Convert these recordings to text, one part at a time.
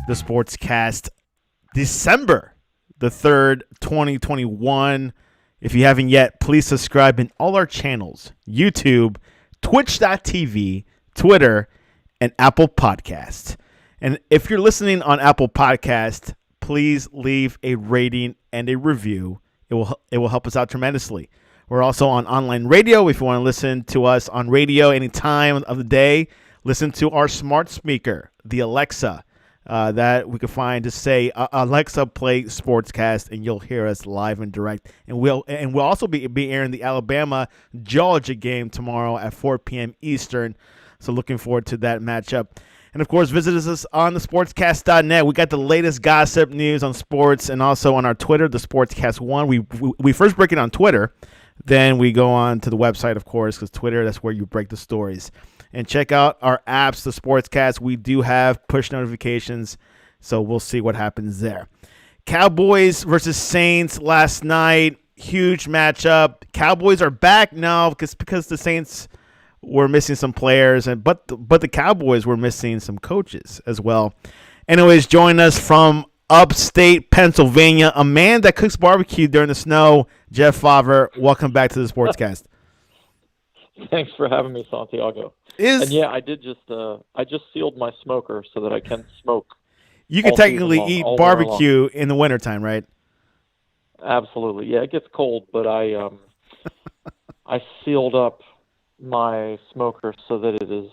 the Sportscast, December the 3rd, 2021. If you haven't yet, please subscribe in all our channels: YouTube, Twitch.tv, Twitter, and Apple Podcasts. And if you're listening on Apple Podcasts, please leave a rating and a review. It will help us out tremendously. We're also on online radio. If you want to listen to us on radio any time of the day, listen to our smart speaker, the Alexa, that we can find. Just say, Alexa, play Sportscast, and you'll hear us live and direct. And we'll also be airing the Alabama-Georgia game tomorrow at 4 p.m. Eastern. So looking forward to that matchup. And, of course, visit us on the sportscast.net. We got the latest gossip news on sports and also on our Twitter, the Sportscast1. We first break it on Twitter. Then we go on to the website, of course, because Twitter, that's where you break the stories. And check out our apps, the Sportscast. We do have push notifications, so we'll see what happens there. Cowboys versus Saints last night. Huge matchup. Cowboys are back now because the Saints were missing some players, but the Cowboys were missing some coaches as well. Anyways, join us from upstate Pennsylvania, a man that cooks barbecue during the snow, Jeff Favre. Welcome back to the Sportscast. Thanks for having me, Santiago. I just sealed my smoker so that I can smoke. You can technically eat barbecue in the wintertime, right? Absolutely. Yeah, it gets cold, but I sealed up my smoker so that it is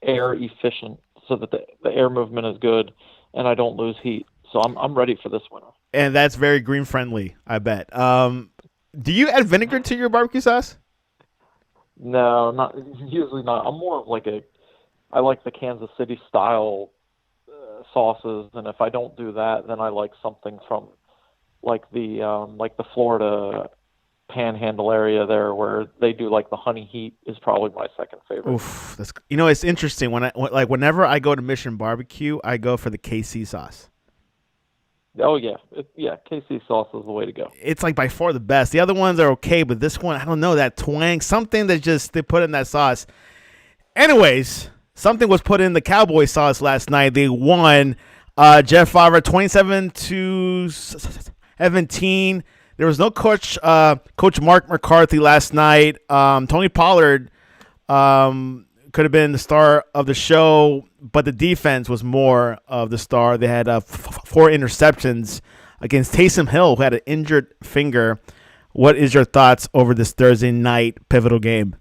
air efficient, so that the air movement is good and I don't lose heat. So I'm ready for this winter. And that's very green friendly, I bet. Do you add vinegar to your barbecue sauce? No, usually not. I'm more of I like the Kansas City style sauces, and if I don't do that, then I like something from the Florida Panhandle area there, where they do the honey heat is probably my second favorite. Oof, it's interesting whenever I go to Mission Barbecue, I go for the KC sauce. Oh yeah, KC sauce is the way to go. It's by far the best. The other ones are okay, but this one, I don't know, that twang, something that they put in that sauce. Anyways, something was put in the Cowboy sauce last night. They won. Jeff Favre 27-17. There was no Coach Mark McCarthy last night. Tony Pollard could have been the star of the show, but the defense was more of the star. They had 4 interceptions against Taysom Hill, who had an injured finger. What is your thoughts over this Thursday night pivotal game?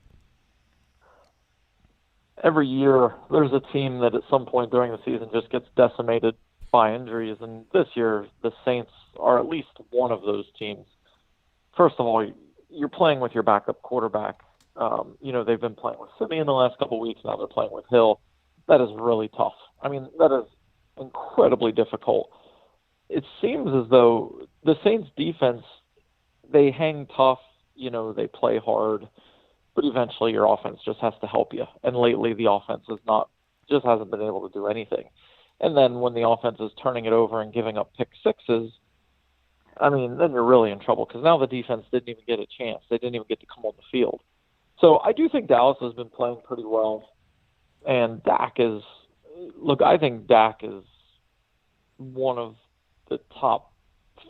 Every year, there's a team that at some point during the season just gets decimated by injuries, and this year the Saints are at least one of those teams. First of all, you're playing with your backup quarterback. They've been playing with Simeon the last couple of weeks. Now they're playing with Hill. That is really tough. I mean, that is incredibly difficult. It seems as though the Saints defense, they hang tough, they play hard, but eventually your offense just has to help you. And lately the offense hasn't been able to do anything. And then when the offense is turning it over and giving up pick sixes, then you're really in trouble, because now the defense didn't even get a chance. They didn't even get to come on the field. So I do think Dallas has been playing pretty well. And I think Dak is one of the top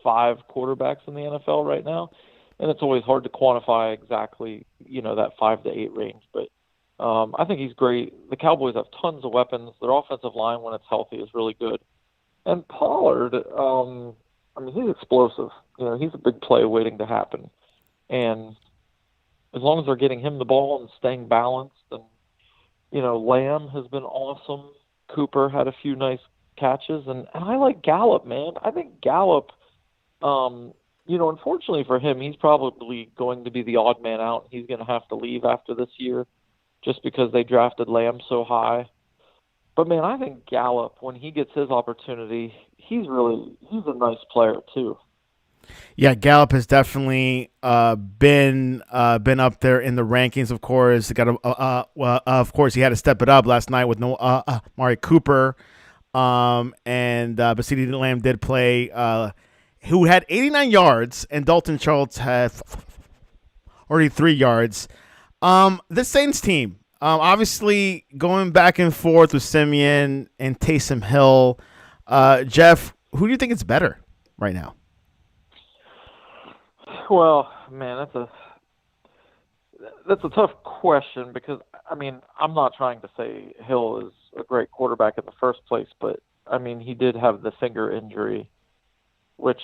5 quarterbacks in the NFL right now. And it's always hard to quantify exactly, that 5 to 8 range. But I think he's great. The Cowboys have tons of weapons. Their offensive line, when it's healthy, is really good. And Pollard, he's explosive. He's a big play waiting to happen. And as long as they're getting him the ball and staying balanced, and, Lamb has been awesome. Cooper had a few nice catches. And I like Gallup, man. I think Gallup, unfortunately for him, he's probably going to be the odd man out. He's going to have to leave after this year just because they drafted Lamb so high. But, man, I think Gallup, when he gets his opportunity, he's a nice player too. Yeah, Gallup has definitely been up there in the rankings. Of course, he had to step it up last night with no Amari Cooper, but CeeDee Lamb did play. Who had 89 yards, and Dalton Schultz had 43 yards. The Saints team, obviously going back and forth with Simeon and Taysom Hill. Jeff, who do you think is better right now? Well, man, that's a tough question because I mean I'm not trying to say Hill is a great quarterback in the first place, but I mean he did have the finger injury, which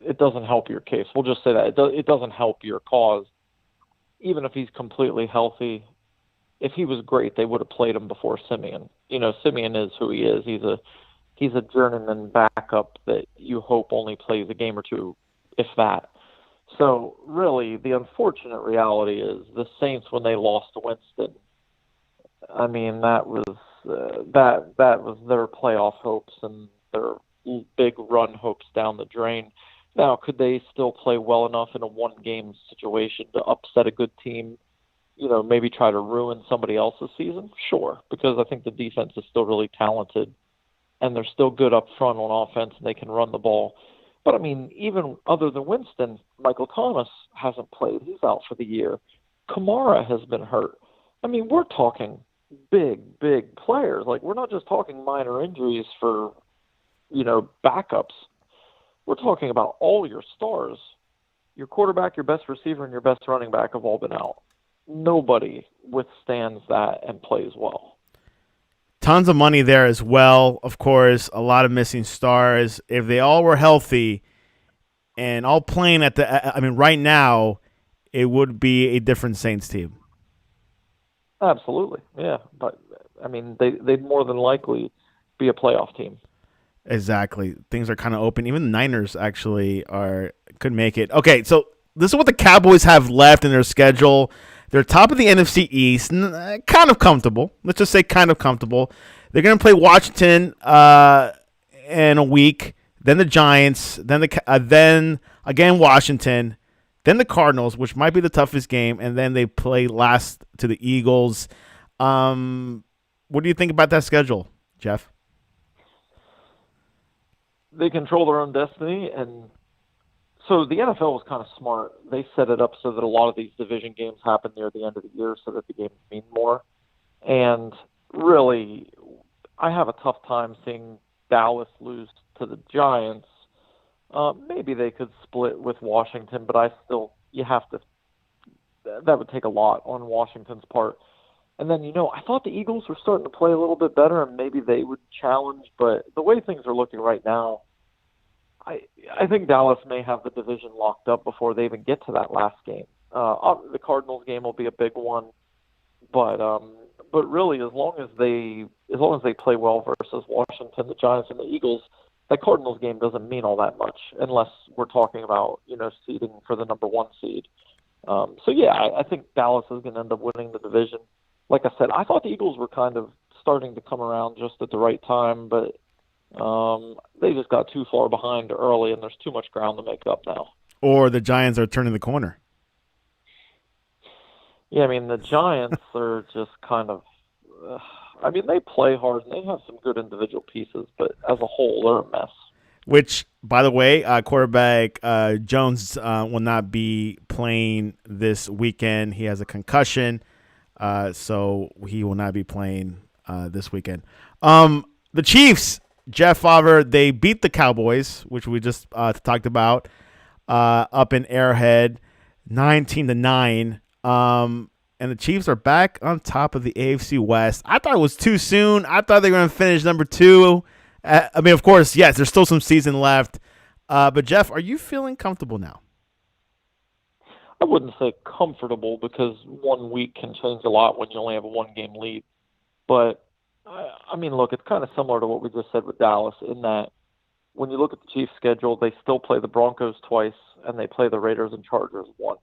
it doesn't help your case. We'll just say that it doesn't help your cause. Even if he's completely healthy, if he was great, they would have played him before Simeon. You know, Simeon is who he is. He's a journeyman backup that you hope only plays a game or two, if that. So really, the unfortunate reality is the Saints when they lost to Winston. I mean, that was their playoff hopes and their big run hopes down the drain. Now, could they still play well enough in a one-game situation to upset a good team? You know, maybe try to ruin somebody else's season? Sure, because I think the defense is still really talented and they're still good up front on offense and they can run the ball. But I mean, even other than Winston, Michael Thomas hasn't played. He's out for the year. Kamara has been hurt. I mean, we're talking big players. Like, we're not just talking minor injuries for, backups. We're talking about all your stars. Your quarterback, your best receiver, and your best running back have all been out. Nobody withstands that and plays well. Tons of money there as well. Of course, a lot of missing stars. If they all were healthy and all playing right now, it would be a different Saints team. Absolutely, yeah. But I mean, they'd more than likely be a playoff team. Exactly. Things are kind of open. Even the Niners actually could make it. Okay, so this is what the Cowboys have left in their schedule. They're top of the NFC East, kind of comfortable. Let's just say kind of comfortable. They're going to play Washington in a week, then the Giants, then again Washington, then the Cardinals, which might be the toughest game, and then they play last to the Eagles. What do you think about that schedule, Jeff? They control their own destiny, and so the NFL was kind of smart. They set it up so that a lot of these division games happen near the end of the year so that the games mean more. And really, I have a tough time seeing Dallas lose to the Giants. Maybe they could split with Washington, but that would take a lot on Washington's part. And then, I thought the Eagles were starting to play a little bit better, and maybe they would challenge. But the way things are looking right now, I think Dallas may have the division locked up before they even get to that last game. The Cardinals game will be a big one, but really, as long as they play well versus Washington, the Giants, and the Eagles, that Cardinals game doesn't mean all that much unless we're talking about seeding for the number one seed. I think Dallas is going to end up winning the division. Like I said, I thought the Eagles were kind of starting to come around just at the right time, but they just got too far behind early, and there's too much ground to make up now. Or the Giants are turning the corner. Yeah, I mean, the Giants are just kind of they play hard, and they have some good individual pieces, but as a whole, they're a mess. Which, by the way, quarterback Jones will not be playing this weekend. He has a concussion, so he will not be playing this weekend. The Chiefs, Jeff Favre, they beat the Cowboys, which we just talked about, up in Arrowhead, 19-9. And the Chiefs are back on top of the AFC West. I thought it was too soon. I thought they were going to finish number 2. Of course, yes, there's still some season left. But, Jeff, are you feeling comfortable now? I wouldn't say comfortable because 1 week can change a lot when you only have a one-game lead. But, look, it's kind of similar to what we just said with Dallas in that when you look at the Chiefs' schedule, they still play the Broncos twice and they play the Raiders and Chargers once.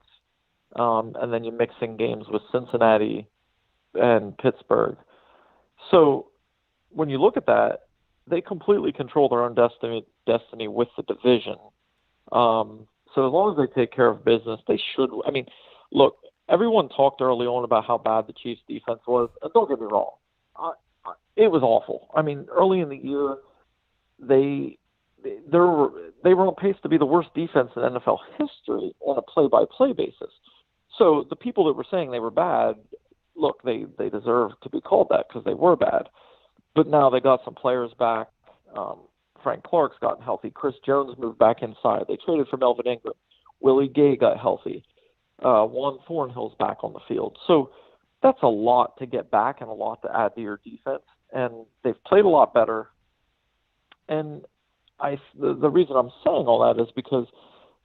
And then you mix in games with Cincinnati and Pittsburgh. So when you look at that, they completely control their own destiny with the division. So as long as they take care of business, they should. Look, everyone talked early on about how bad the Chiefs' defense was, and don't get me wrong, it was awful. Early in the year, they were on pace to be the worst defense in NFL history on a play-by-play basis. So the people that were saying they were bad, look, they deserve to be called that because they were bad. But now they got some players back. Frank Clark's gotten healthy. Chris Jones moved back inside. They traded for Melvin Ingram. Willie Gay got healthy. Juan Thornhill's back on the field. So that's a lot to get back and a lot to add to your defense. And they've played a lot better. And the reason I'm saying all that is because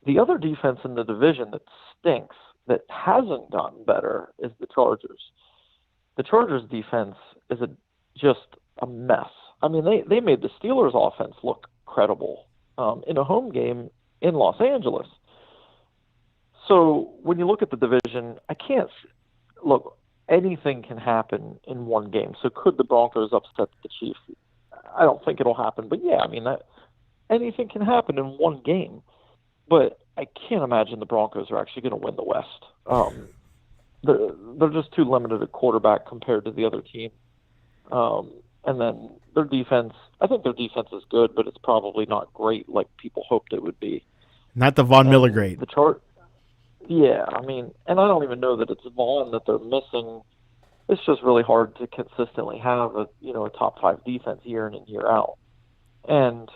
the other defense in the division that stinks, that hasn't gotten better, is the Chargers. The Chargers defense is just a mess. I mean, they made the Steelers offense look credible in a home game in Los Angeles. So when you look at the division, look, anything can happen in one game. So could the Broncos upset the Chiefs? I don't think it'll happen, but yeah, I mean, anything can happen in one game. But I can't imagine the Broncos are actually going to win the West. They're just too limited at quarterback compared to the other team. And then their defense, I think their defense is good, but it's probably not great like people hoped it would be. Not the Von Miller grade. Yeah, I mean, and I don't even know that it's Vaughn that they're missing. It's just really hard to consistently have a top 5 defense year in and year out. And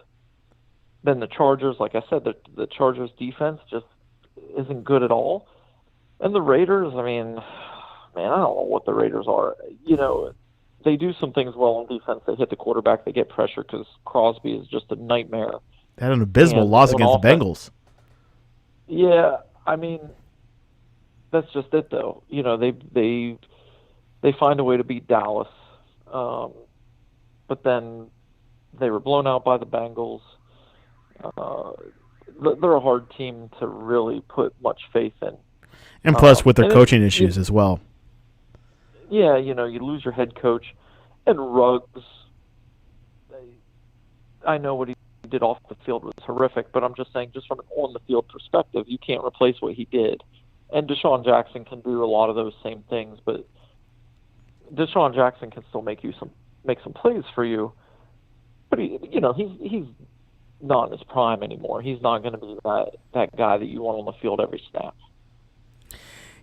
then the Chargers, like I said, the Chargers defense just isn't good at all. And the Raiders, I mean, man, I don't know what the Raiders are. They do some things well on defense. They hit the quarterback. They get pressure because Crosby is just a nightmare. They had an abysmal loss against the Bengals. Yeah, I mean, that's just it, though. They find a way to beat Dallas, but then they were blown out by the Bengals. They're a hard team to really put much faith in. And plus with their coaching issues as well. Yeah, you lose your head coach. And Ruggs, I know what he did off the field was horrific, but I'm just saying, just from an on-the-field perspective, you can't replace what he did. And Deshaun Jackson can do a lot of those same things, but Deshaun Jackson can still make some plays for you. But he's not in his prime anymore. He's not going to be that guy that you want on the field every snap.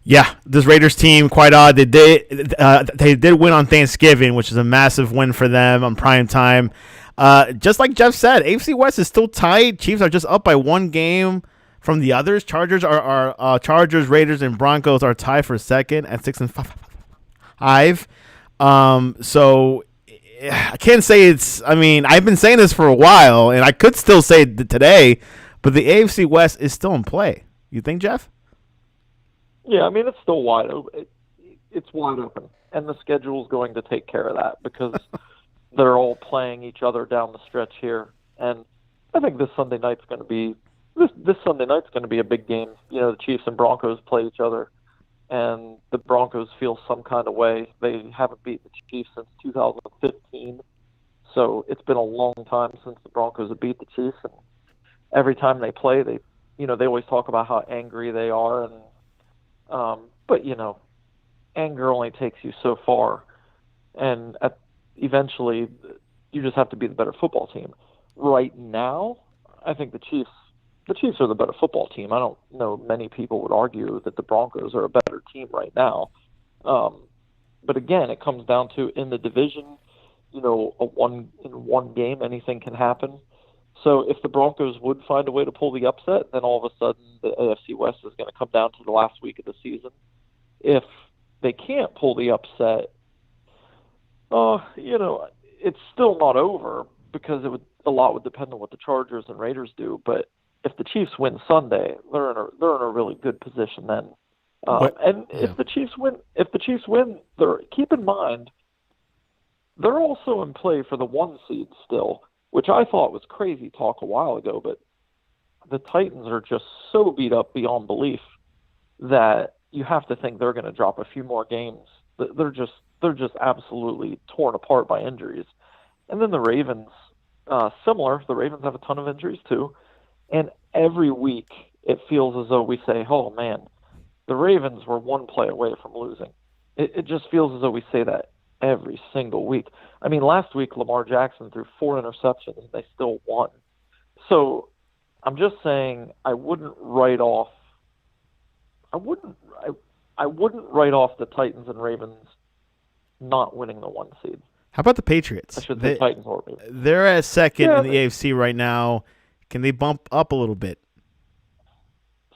Yeah, this Raiders team, quite odd. They did win on Thanksgiving, which is a massive win for them on prime time. Just like Jeff said, AFC West is still tight. Chiefs are just up by one game from the others. Chargers, Raiders, and Broncos are tied for second at 6-5. So I can't say it's. I mean, I've been saying this for a while, and I could still say it today, but the AFC West is still in play. You think, Jeff? Yeah, I mean, it's still wide open. It's wide open, and the schedule is going to take care of that because they're all playing each other down the stretch here. And I think this Sunday night's going to be a big game. The Chiefs and Broncos play each other, and the Broncos feel some kind of way. They haven't beaten the Chiefs since 2015, so it's been a long time since the Broncos have beat the Chiefs. And every time they play, they always talk about how angry they are, and but anger only takes you so far, and eventually you just have to be the better football team. Right now, I think the Chiefs are the better football team. I don't know many people would argue that the Broncos are a better team right now. But again, it comes down to in the division, in one game, anything can happen. So if the Broncos would find a way to pull the upset, then all of a sudden the AFC West is going to come down to the last week of the season. If they can't pull the upset, it's still not over because a lot would depend on what the Chargers and Raiders do. But if the Chiefs win Sunday, they're in a really good position then. If the Chiefs win, keep in mind they're also in play for the 1 seed still, which I thought was crazy talk a while ago. But the Titans are just so beat up beyond belief that you have to think they're going to drop a few more games. They're just absolutely torn apart by injuries. And then the Ravens, similar. The Ravens have a ton of injuries too. And every week it feels as though we say, oh man, the Ravens were one play away from losing. It just feels as though we say that every single week. I mean, last week Lamar Jackson threw 4 interceptions and they still won. So I'm just saying I wouldn't write off the Titans and Ravens not winning the 1 seed. How about the Patriots? I should say Titans or maybe. They're at second in the AFC right now. Can they bump up a little bit?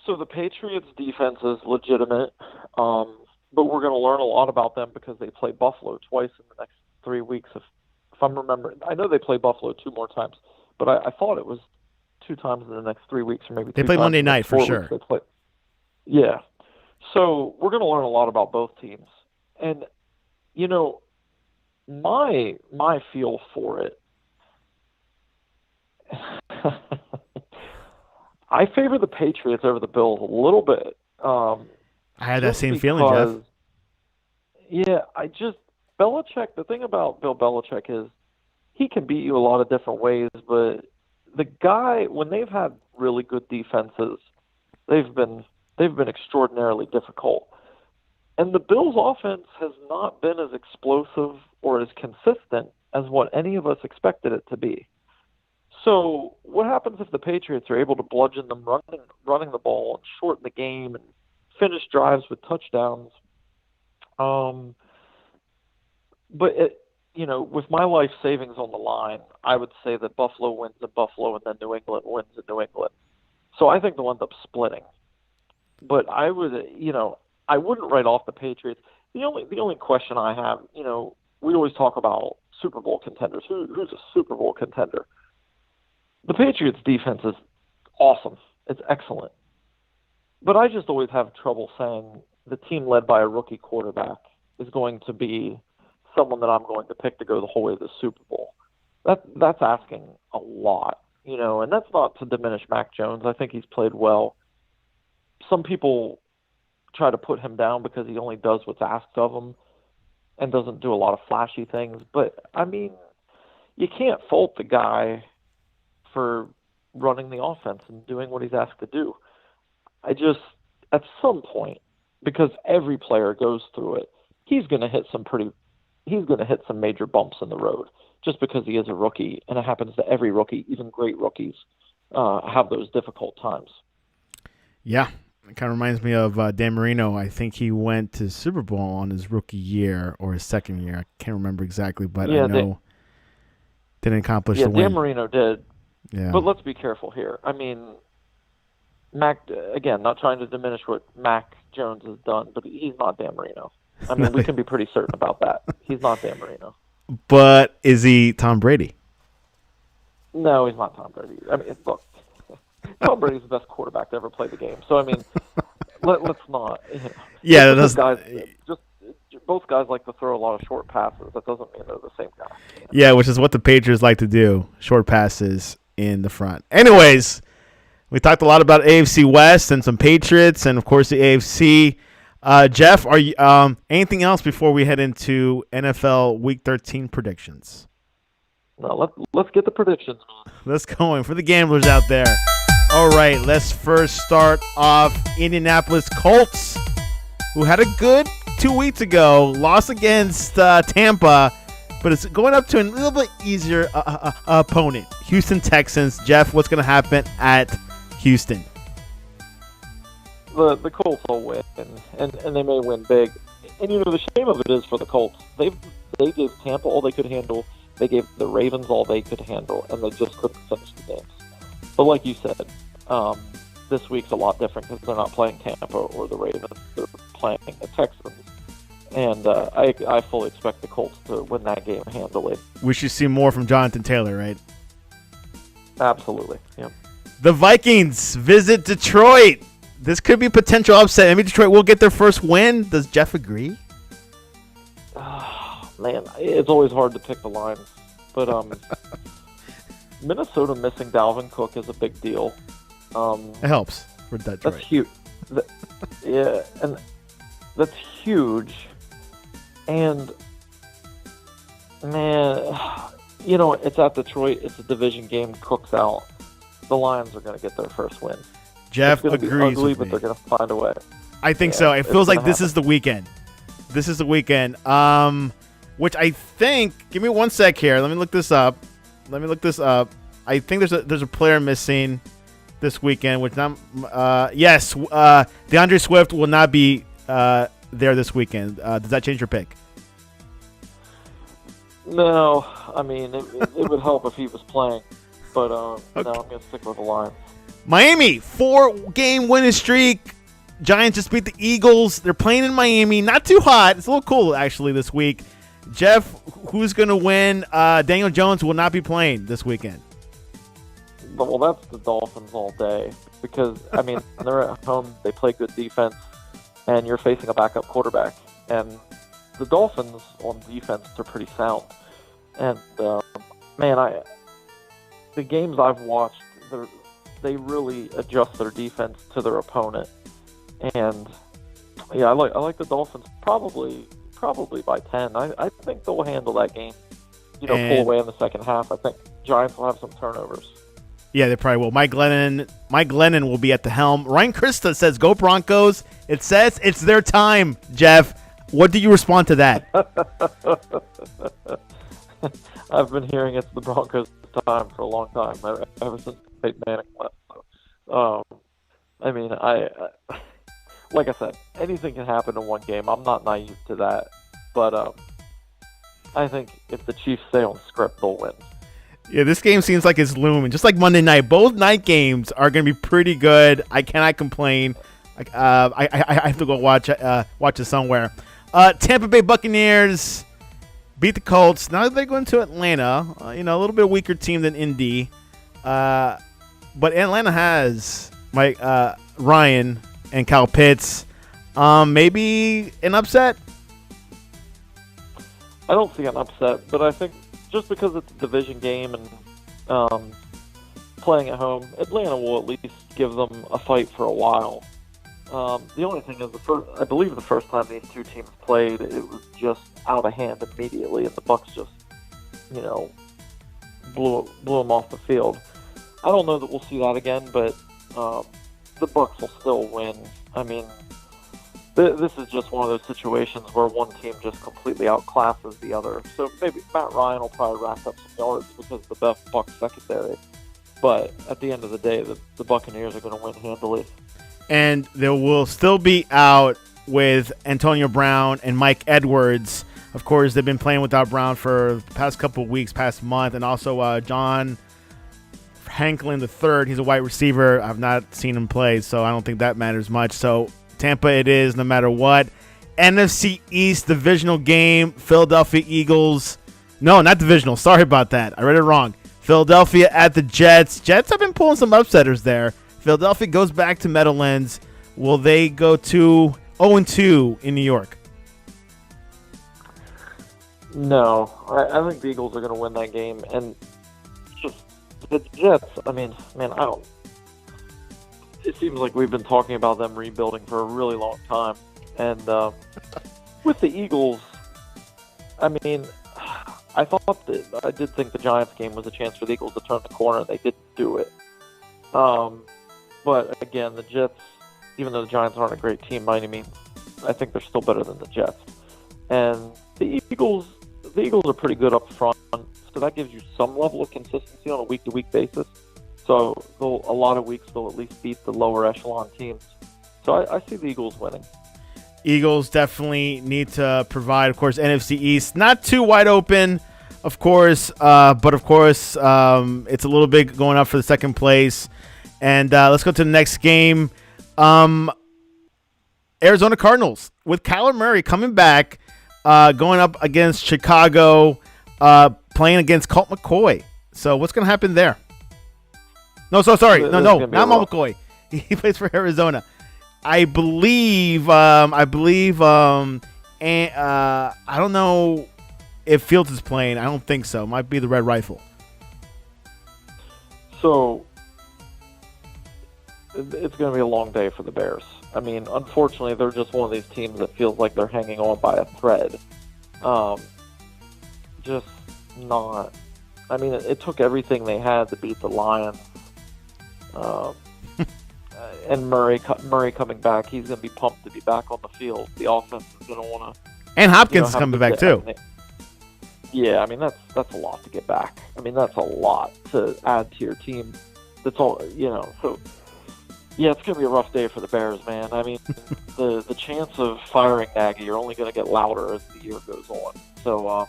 So the Patriots' defense is legitimate, but we're going to learn a lot about them because they play Buffalo twice in the next 3 weeks. If I'm remembering, I know they play Buffalo 2 more times, but I thought it was 2 times in the next 3 weeks, or maybe they play Monday night for sure. Yeah. So we're going to learn a lot about both teams, and my feel for it. I favor the Patriots over the Bills a little bit. I had that same feeling, Jeff. Yeah, Belichick, the thing about Bill Belichick is he can beat you a lot of different ways, but the guy, when they've had really good defenses, they've been extraordinarily difficult. And the Bills' offense has not been as explosive or as consistent as what any of us expected it to be. So what happens if the Patriots are able to bludgeon them running the ball and shorten the game and finish drives with touchdowns? But with my life savings on the line, I would say that Buffalo wins at Buffalo and then New England wins at New England. So I think they'll end up splitting. But I wouldn't write off the Patriots. The only question I have, we always talk about Super Bowl contenders. Who's a Super Bowl contender? The Patriots' defense is awesome. It's excellent. But I just always have trouble saying the team led by a rookie quarterback is going to be someone that I'm going to pick to go the whole way to the Super Bowl. That's asking a lot, and that's not to diminish Mac Jones. I think he's played well. Some people try to put him down because he only does what's asked of him and doesn't do a lot of flashy things. But, you can't fault the guy for running the offense and doing what he's asked to do. At some point, because every player goes through it, he's going to hit some major bumps in the road just because he is a rookie, and it happens to every rookie, even great rookies have those difficult times. Yeah, it kind of reminds me of Dan Marino. I think he went to Super Bowl on his rookie year or his second year. I can't remember exactly, but I know didn't accomplish the win. Yeah, Dan Marino did. Yeah. But let's be careful here. Mac, again, not trying to diminish what Mac Jones has done, but he's not Dan Marino. We can be pretty certain about that. He's not Dan Marino. But is he Tom Brady? No, he's not Tom Brady. Look, Tom Brady's the best quarterback to ever play the game. So, let's not. Yeah, that's both guys like to throw a lot of short passes. That doesn't mean they're the same guy. Yeah, which is what the Patriots like to do, short passes in the front. Anyways, we talked a lot about AFC West and some Patriots and, of course, the AFC. Jeff, are you anything else before we head into NFL Week 13 predictions? No, let's get the predictions, man. Let's go in for the gamblers out there. All right, let's first start off Indianapolis Colts, who had a good 2 weeks ago, lost against Tampa, but it's going up to a little bit easier opponent, Houston Texans. Jeff, what's going to happen at Houston? The Colts will win, and they may win big. And the shame of it is for the Colts. They gave Tampa all they could handle. They gave the Ravens all they could handle, and they just couldn't finish the games. But like you said, this week's a lot different because they're not playing Tampa or the Ravens. They're playing the Texans. And I fully expect the Colts to win that game handily. We should see more from Jonathan Taylor, right? Absolutely, yeah. The Vikings visit Detroit. This could be a potential upset. Maybe Detroit will get their first win. Does Jeff agree? Oh, man, it's always hard to pick the lines. But Minnesota missing Dalvin Cook is a big deal. It helps for Detroit. That's huge. Yeah, and that's huge. And, man, it's at Detroit. It's a division game. Cook's out. The Lions are going to get their first win. Jeff agrees ugly, with but me. They're going to find a way. I think so. It feels like this is the weekend. This is the weekend. Which I think. Give me 1 sec here. Let me look this up. I think there's a player missing this weekend. Which yes, DeAndre Swift will not be there this weekend. Does that change your pick? No, I mean it would help if he was playing, but no, I'm gonna stick with the Lions. Miami, 4-game winning streak. Giants just beat the Eagles. They're playing in Miami. Not too hot. It's a little cool, actually, this week. Jeff, who's going to win? Daniel Jones will not be playing this weekend. Well, that's the Dolphins all day because, I mean, they're at home. They play good defense, and you're facing a backup quarterback. And the Dolphins on defense are pretty sound. And, man, the games I've watched, they really adjust their defense to their opponent. And yeah, I like the Dolphins probably by 10. I think they'll handle that game. Pull away in the second half. I think Giants will have some turnovers. Yeah, they probably will. Mike Glennon will be at the helm. Ryan Krista says, "Go Broncos." It says it's their time. Jeff, what do you respond to that? I've been hearing it's the Broncos' time for a long time, ever since Peyton Manning left. I mean, like I said, anything can happen in one game. I'm not naive to that. But I think if the Chiefs stay on script, they'll win. Yeah, this game seems like it's looming. Just like Monday night, both night games are going to be pretty good. I cannot complain. I have to go watch it somewhere. Tampa Bay Buccaneers beat the Colts. Now they're going to Atlanta. A little bit weaker team than Indy. But Atlanta has Ryan and Kyle Pitts. Maybe an upset? I don't see an upset, but I think just because it's a division game and playing at home, Atlanta will at least give them a fight for a while. The only thing is, I believe the first time these two teams played, it was just out of hand immediately, and the Bucs just, blew them off the field. I don't know that we'll see that again, but the Bucs will still win. I mean, this is just one of those situations where one team just completely outclasses the other. So maybe Matt Ryan will probably rack up some yards because of the best Bucs secondary. But at the end of the day, the Buccaneers are going to win handily. And they will still be out with Antonio Brown and Mike Edwards. Of course, they've been playing without Brown for the past couple of weeks, past month. And also John Hanklin III, he's a wide receiver. I've not seen him play, so I don't think that matters much. So Tampa it is no matter what. NFC East divisional game, Philadelphia Eagles. No, not divisional. Sorry about that. I read it wrong. Philadelphia at the Jets. Jets have been pulling some upsetters there. Philadelphia goes back to Meadowlands. Will they go to 0-2 in New York? No. I think the Eagles are going to win that game. And just the Jets, I mean, man, I don't. It seems like we've been talking about them rebuilding for a really long time. And with the Eagles, I mean, I did think the Giants game was a chance for the Eagles to turn the corner. They didn't do it. But again, the Jets, even though the Giants aren't a great team by any means, I think they're still better than the Jets. And the Eagles are pretty good up front, so that gives you some level of consistency on a week-to-week basis. So a lot of weeks they'll at least beat the lower echelon teams. So I see the Eagles winning. Eagles definitely need to provide, of course, NFC East. Not too wide open, of course, but of course it's a little bit going up for the second place. And let's go to the next game. Arizona Cardinals with Kyler Murray coming back, going up against Chicago, playing against Colt McCoy. So what's going to happen there? No, so sorry. No, not McCoy. He plays for Arizona. I believe, and I don't know if Fields is playing. I don't think so. Might be the Red Rifle. So it's going to be a long day for the Bears. I mean, unfortunately, they're just one of these teams that feels like they're hanging on by a thread. Just not. I mean, it took everything they had to beat the Lions. And Murray coming back, he's going to be pumped to be back on the field. The offense is going to want to. And Hopkins is coming back too. Yeah, I mean that's a lot to get back. I mean that's a lot to add to your team. That's all, So yeah, it's going to be a rough day for the Bears, man. I mean, the chance of firing Nagy are only going to get louder as the year goes on. So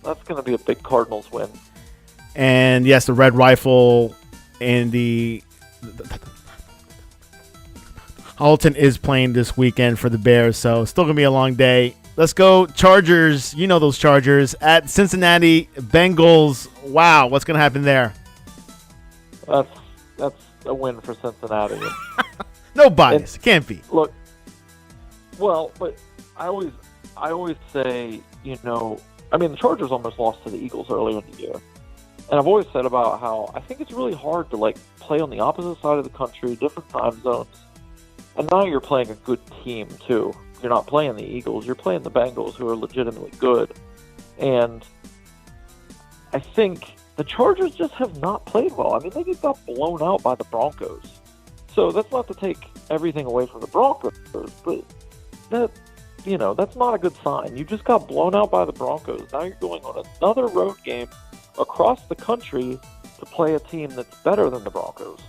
That's going to be a big Cardinals win. And yes, the Red Rifle and the Halton is playing this weekend for the Bears, so still going to be a long day. Let's go Chargers. You know those Chargers at Cincinnati Bengals. Wow, what's going to happen there? That's a win for Cincinnati. No bias. It can't be. Look, well, but I always say, the Chargers almost lost to the Eagles earlier in the year. And I've always said about how I think it's really hard to play on the opposite side of the country, different time zones. And now you're playing a good team too. You're not playing the Eagles, you're playing the Bengals, who are legitimately good. And I think the Chargers just have not played well. I mean, they just got blown out by the Broncos. So that's not to take everything away from the Broncos, but that's not a good sign. You just got blown out by the Broncos. Now you're going on another road game across the country to play a team that's better than the Broncos.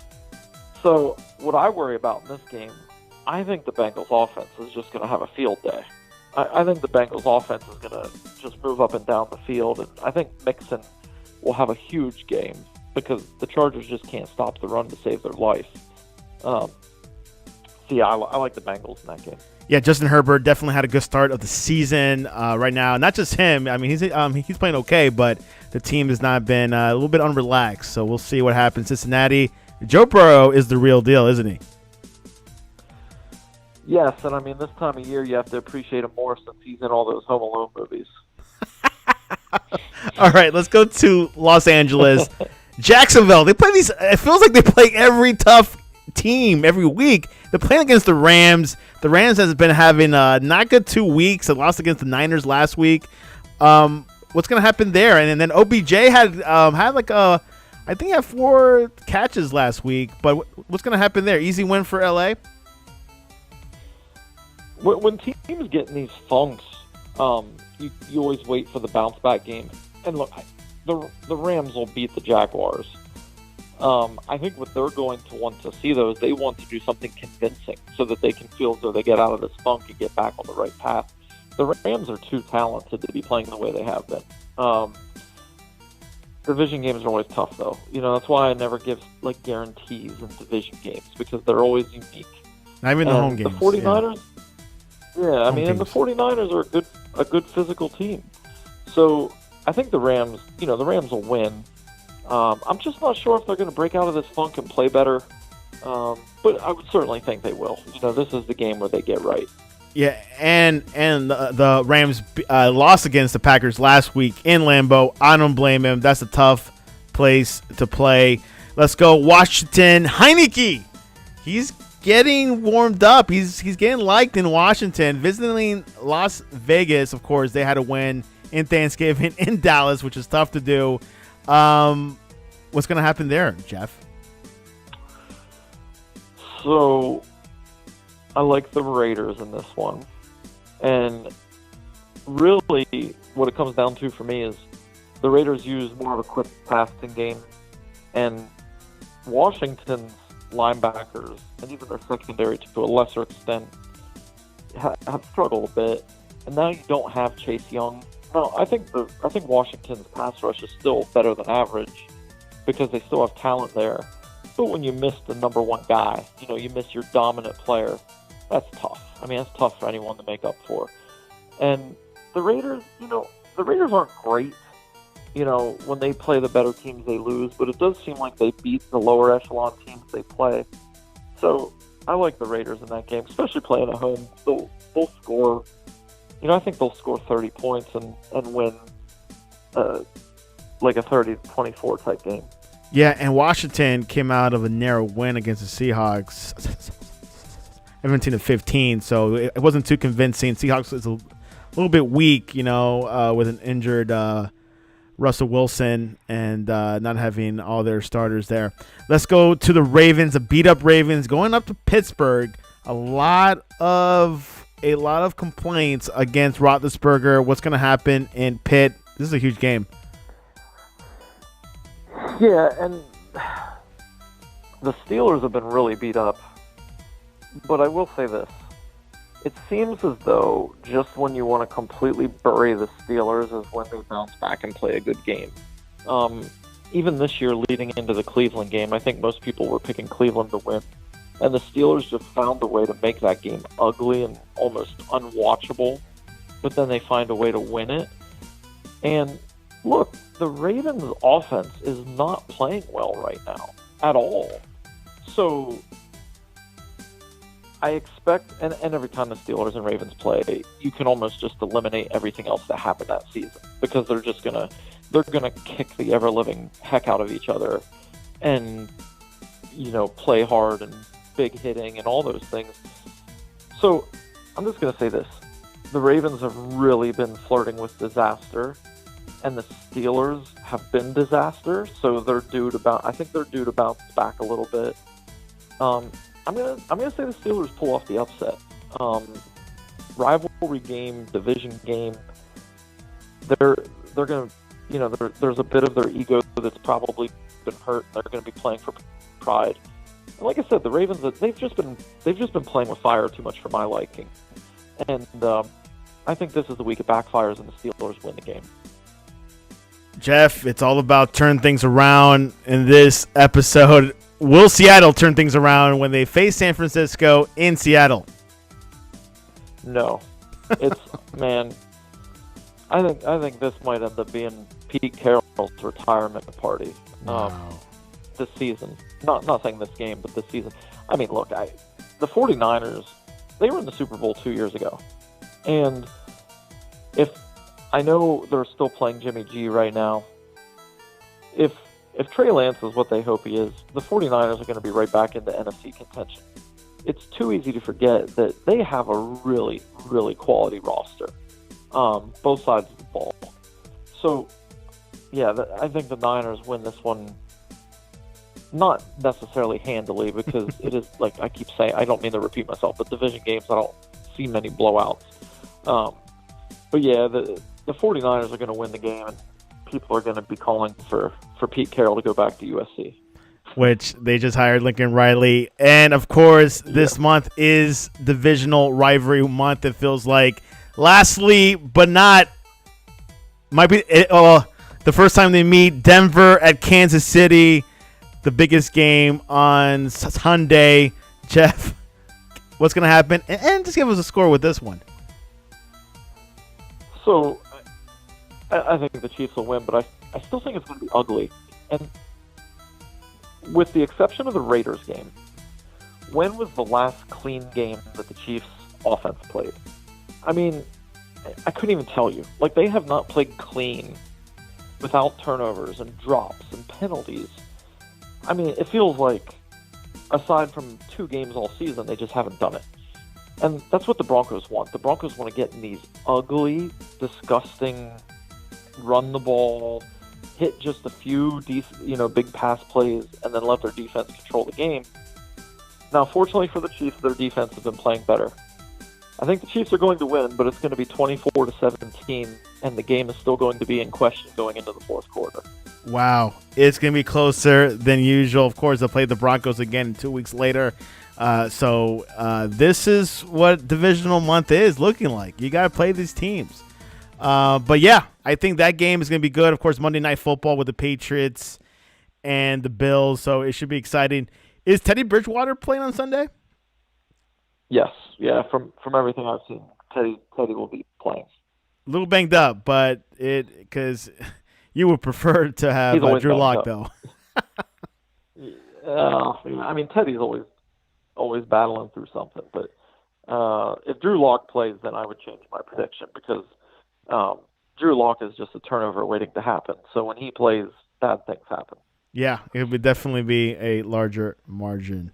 So what I worry about in this game, I think the Bengals offense is just going to have a field day. I think the Bengals offense is going to just move up and down the field, and I think Mixon will have a huge game because the Chargers just can't stop the run to save their life. I like the Bengals in that game. Yeah, Justin Herbert definitely had a good start of the season right now. Not just him. I mean, he's playing okay, but the team has not been a little bit unrelaxed. So we'll see what happens. Cincinnati, Joe Burrow is the real deal, isn't he? Yes, and I mean, this time of year you have to appreciate him more since he's in all those Home Alone movies. All right, let's go to Los Angeles. Jacksonville, they play these. It feels like they play every tough team every week. They're playing against the Rams. The Rams has been having not good 2 weeks. They lost against the Niners last week. What's going to happen there? And then OBJ had I think he had 4 catches last week. But what's going to happen there? Easy win for LA? When teams get in these funks, you always wait for the bounce back game. And look, the Rams will beat the Jaguars. I think what they're going to want to see, though, is they want to do something convincing so that they can feel as though they get out of this funk and get back on the right path. The Rams are too talented to be playing the way they have been. Division games are always tough, though. That's why I never give guarantees in division games because they're always unique. Not even the home games. The 49ers, I mean, and the 49ers are a good physical team. So I think the Rams will win. I'm just not sure if they're going to break out of this funk and play better, but I would certainly think they will. This is the game where they get right. Yeah, and the Rams lost against the Packers last week in Lambeau. I don't blame him. That's a tough place to play. Let's go Washington. Heineke, he's getting warmed up. He's getting liked in Washington. Visiting Las Vegas, of course, they had a win in Thanksgiving in Dallas, which is tough to do. What's going to happen there, Jeff? So I like the Raiders in this one. And really what it comes down to for me is the Raiders use more of a quick passing game. And Washington's linebackers and even their secondary to a lesser extent have struggled a bit. And now you don't have Chase Young. No, I think Washington's pass rush is still better than average because they still have talent there. But when you miss the number one guy, you miss your dominant player, that's tough. I mean, that's tough for anyone to make up for. And the Raiders, the Raiders aren't great. When they play the better teams, they lose. But it does seem like they beat the lower echelon teams they play. So I like the Raiders in that game, especially playing at home. They'll score. I think they'll score 30 points and win like a 30-24 type game. Yeah, and Washington came out of a narrow win against the Seahawks, 17-15, so it wasn't too convincing. Seahawks is a little bit weak, with an injured Russell Wilson and not having all their starters there. Let's go to the Ravens, the beat-up Ravens, going up to Pittsburgh. A lot of complaints against Roethlisberger. What's going to happen in Pitt? This is a huge game. Yeah, and the Steelers have been really beat up. But I will say this. It seems as though just when you want to completely bury the Steelers is when they bounce back and play a good game. Um, Even this year, leading into the Cleveland game, I think most people were picking Cleveland to win. And the Steelers just found a way to make that game ugly and almost unwatchable. But then they find a way to win it. And look, the Ravens' offense is not playing well right now at all. So I expect, and every time the Steelers and Ravens play, you can almost just eliminate everything else that happened that season because they're gonna kick the ever living heck out of each other, and play hard and big hitting and all those things. So I'm just gonna say this: the Ravens have really been flirting with disaster, and the Steelers have been disaster. So I think they're due to bounce back a little bit. I'm gonna say the Steelers pull off the upset. Rivalry game, division game. They're gonna, there's a bit of their ego that's probably been hurt. They're gonna be playing for pride. And like I said, the Ravens, they've just been playing with fire too much for my liking. And I think this is the week it backfires and the Steelers win the game. Jeff, it's all about turn things around in this episode. Will Seattle turn things around when they face San Francisco in Seattle? No. It's man, I think this might end up being Pete Carroll's retirement party. Wow. This season. Not saying this game, but this season. I mean, look, the 49ers, they were in the Super Bowl 2 years ago. And if I know they're still playing Jimmy G right now, if Trey Lance is what they hope he is, the 49ers are going to be right back into NFC contention. It's too easy to forget that they have a really, really quality roster, both sides of the ball. So, yeah, I think the Niners win this one, not necessarily handily, because it is, like I keep saying, I don't mean to repeat myself, but division games, I don't see many blowouts. But yeah, the 49ers are going to win the game, and people are going to be calling for Pete Carroll to go back to USC. Which they just hired Lincoln Riley. And, of course, this month is divisional rivalry month, it feels like. Lastly, but not, might be the first time they meet, Denver at Kansas City, the biggest game on Sunday. Jeff, what's going to happen? And just give us a score with this one. So, I think the Chiefs will win, but I still think it's going to be ugly. And with the exception of the Raiders game, when was the last clean game that the Chiefs offense played? I mean, I couldn't even tell you. Like, they have not played clean without turnovers and drops and penalties. I mean, it feels like, aside from 2 games all season, they just haven't done it. And that's what the Broncos want. The Broncos want to get in these ugly, disgusting, run the ball, hit just a few decent, big pass plays, and then let their defense control the game. Now, fortunately for the Chiefs, their defense has been playing better. I think the Chiefs are going to win, but it's going to be 24-17, and the game is still going to be in question going into the fourth quarter. Wow. It's going to be closer than usual. Of course, they'll play the Broncos again 2 weeks later. So this is what divisional month is looking like. You got to play these teams. But, yeah, I think that game is going to be good. Of course, Monday Night Football with the Patriots and the Bills, so it should be exciting. Is Teddy Bridgewater playing on Sunday? Yes. Yeah, from everything I've seen, Teddy will be playing. A little banged up, but because you would prefer to have Drew Lock, though. I mean, Teddy's always battling through something. But if Drew Lock plays, then I would change my prediction because Drew Lock is just a turnover waiting to happen. So when he plays, bad things happen. Yeah, it would definitely be a larger margin.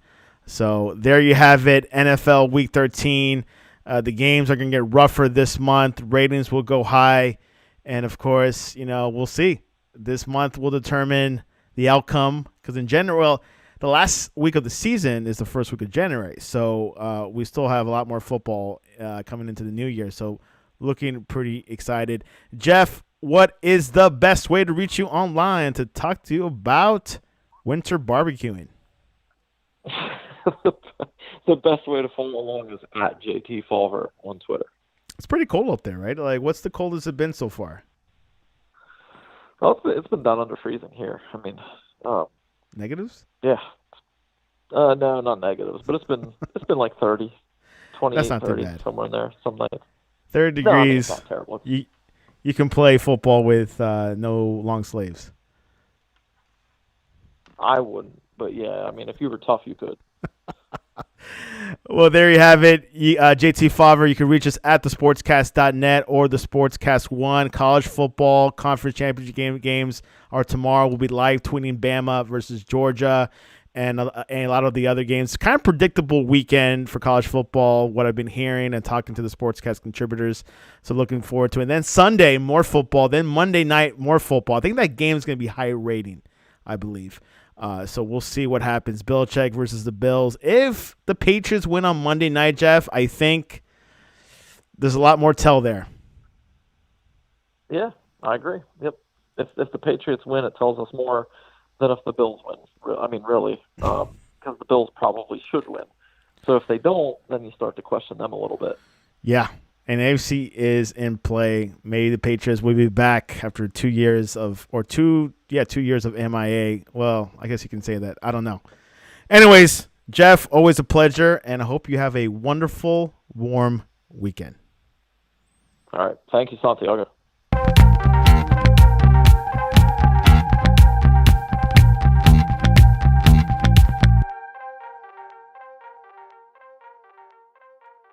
So there you have it, NFL Week 13. The games are going to get rougher this month. Ratings will go high. And, of course, we'll see. This month will determine the outcome because, in general, the last week of the season is the first week of January. So we still have a lot more football coming into the new year. So looking pretty excited. Jeff, what is the best way to reach you online to talk to you about winter barbecuing? The best way to follow along is at JT Fulver on Twitter. It's pretty cold out there, right? Like, what's the coldest it been so far? Well, it's been down under freezing here. I mean, Negatives? yeah. No, not negatives, but it's been like 30, 28, That's not 30, too bad. somewhere in there. Some nights. 30 No, I mean, degrees. it's not terrible. You can play football with no long sleeves. I wouldn't, but yeah, I mean, if you were tough, you could. Well, there you have it. JT Favre, you can reach us at thesportscast.net or the Sportscast 1. College football conference championship games are tomorrow. We'll be live tweeting Bama versus Georgia and a lot of the other games. Kind of predictable weekend for college football, what I've been hearing and talking to the Sportscast contributors. So looking forward to it. And then Sunday, more football. Then Monday night, more football. I think that game is going to be high rating, I believe. So we'll see what happens. Belichick versus the Bills. If the Patriots win on Monday night, Jeff, I think there's a lot more tell there. Yeah, I agree. Yep. If the Patriots win, it tells us more than if the Bills win. I mean, really, because the Bills probably should win. So if they don't, then you start to question them a little bit. Yeah, and AFC is in play. Maybe the Patriots will be back after 2 years of 2 years of MIA. Well, I guess you can say that. I don't know. Anyways, Jeff, always a pleasure, and I hope you have a wonderful, warm weekend. All right. Thank you, Santiago.